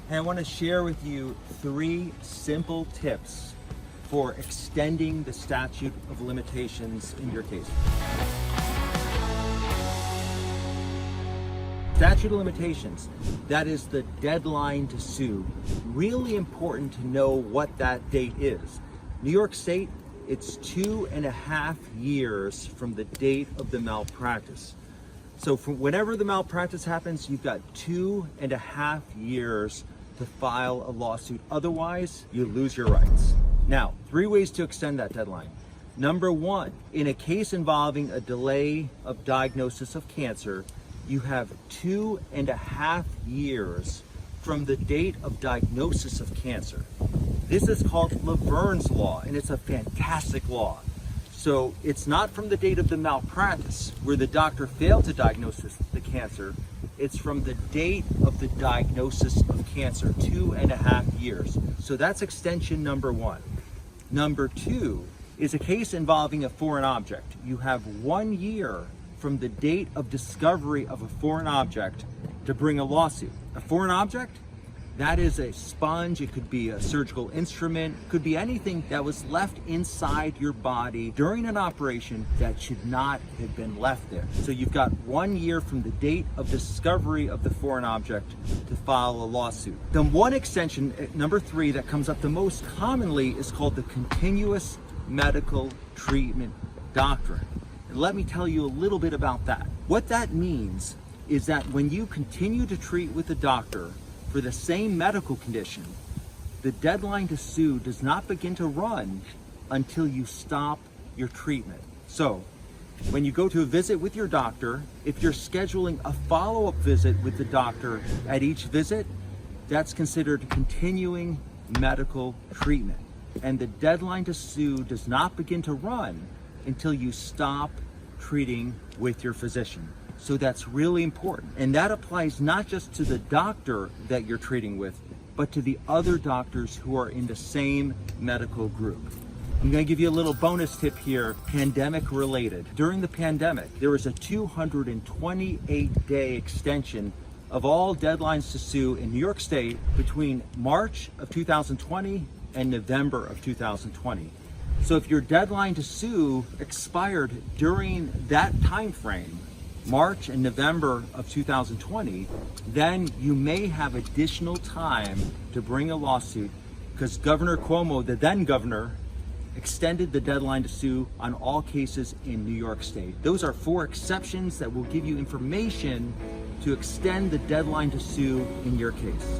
And I want to share with you 3 simple tips for extending the statute of limitations in your case. Statute of limitations, that is the deadline to sue. Really important to know what that date is. New York State, it's 2.5 years from the date of the malpractice. So from whenever the malpractice happens, you've got 2.5 years to file a lawsuit. Otherwise, you lose your rights. Now, 3 ways to extend that deadline. Number 1, in a case involving a delay of diagnosis of cancer, you have 2.5 years from the date of diagnosis of cancer. This is called Laverne's Law, and it's a fantastic law. So it's not from the date of the malpractice, where the doctor failed to diagnose the cancer. It's from the date of the diagnosis of cancer, 2.5 years. So that's extension number 1. Number 2 is a case involving a foreign object. You have 1 year from the date of discovery of a foreign object to bring a lawsuit. A foreign object? That is a sponge, it could be a surgical instrument, it could be anything that was left inside your body during an operation that should not have been left there. So you've got 1 year from the date of discovery of the foreign object to file a lawsuit. The one extension, number 3, that comes up the most commonly is called the continuous medical treatment doctrine. And let me tell you a little bit about that. What that means is that when you continue to treat with a doctor for the same medical condition, the deadline to sue does not begin to run until you stop your treatment. So, when you go to a visit with your doctor, if you're scheduling a follow-up visit with the doctor at each visit, that's considered continuing medical treatment. And the deadline to sue does not begin to run until you stop treating with your physician. So that's really important. And that applies not just to the doctor that you're treating with, but to the other doctors who are in the same medical group. I'm going to give you a little bonus tip here, pandemic related. During the pandemic, there was a 228-day extension of all deadlines to sue in New York State between March of 2020 and November of 2020. So if your deadline to sue expired during that time frame, March and November of 2020, then you may have additional time to bring a lawsuit because Governor Cuomo, the then governor, extended the deadline to sue on all cases in New York State. Those are 4 exceptions that will give you information to extend the deadline to sue in your case.